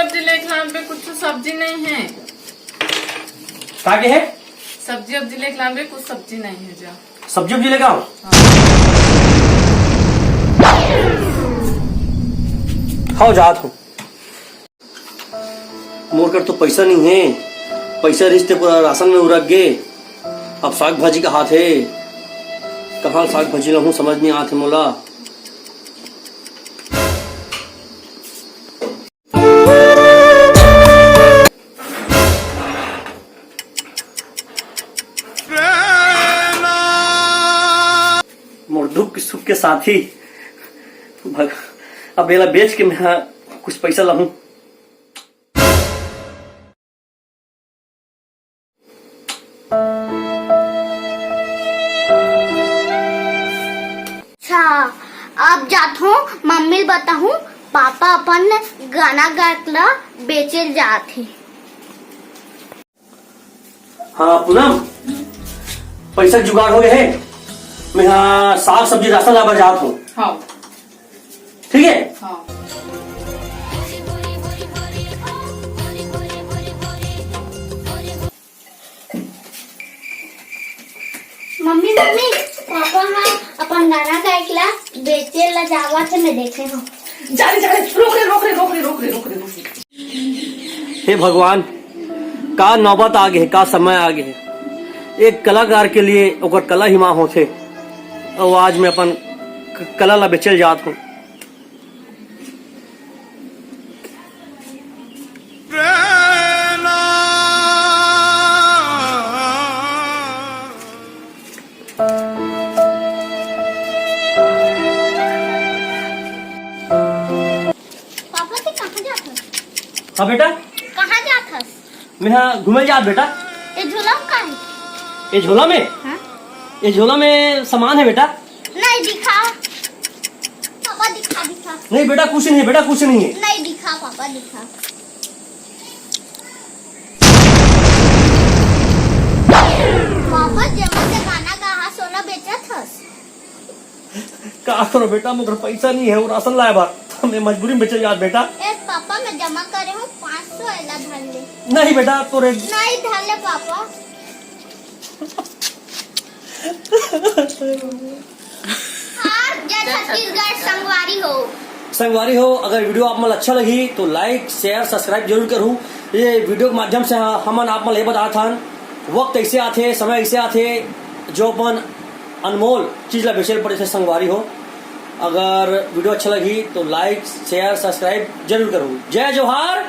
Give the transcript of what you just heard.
वब्जी लेके लाने पे कुछ सब्जी नहीं है। क्या है? सब्जी वब्जी लेके लाने पे कुछ सब्जी नहीं है। जा सब्जी वब्जी लेकर आओ। खाओ जात हूँ। मोर कर तो पैसा नहीं है, पैसा रिश्ते पूरा राशन में उरक गए। अब साग भाजी का हाथ है, कहाँ साग भाजी लाऊं समझ नहीं आते मोला। मोर दुख सुख के साथी अब बेला बेच के मैं कुछ पैसा लाऊं। अच्छा अब जात हूँ मम्मी बताहूँ पापा अपन गाना गायकला बेचे जाते। हाँ पूनम, पैसा जुगाड़ हो गए है। मैं यहाँ साग सब्जी राशन लाकर जात हूँ। हाँ ठीक है। हाँ मम्मी मम्मी पापा हाँ अपन गाना गायकला बेचे ला जावा थे मैं देखे हूँ। जा रहे रोक रहे। हे भगवान, का नौबत आ गए है, का समय आ गए है। एक कलाकार के लिए ओकर कला हिमा होथे और आज मैं अपन कला ला बेचल जात हूँ। पापा से कहाँ जात हस? हाँ बेटा, कहाँ जात हस? मैं यहाँ घूमे जात बेटा। ये झूला का है? ये झोला में, हाँ? ये झोला में सामान है बेटा। नहीं दिखा पापा, दिखा दिखा। नहीं बेटा कुछ नहीं है, बेटा कुछ नहीं है। नहीं दिखा पापा, दिखा। पापा जमा से गाना गा सोना बेचत हस? का करो बेटा, मुझे पैसा नहीं है, वो राशन लाया बार तो मैं मजबूरी में बेचल जात बेटा। ए पापा मैं जमा करे हूँ 500 एला धर ले। नहीं बेटा तोरे नहीं धर ले पापा। हाँ जय छत्तीसगढ़ संगवारी हो। संगवारी हो। अगर वीडियो आप मन अच्छा लगी तो लाइक शेयर सब्सक्राइब जरूर करूँ। ये वीडियो के माध्यम से हमन आप मन ये बता थन वक्त ऐसे आते, समय ऐसे आते जो अपन अनमोल चीज ला बेचल पड़े थे। संगवारी हो, अगर वीडियो अच्छा लगी तो लाइक शेयर सब्सक्राइब जरूर करूँ। जय जोहार।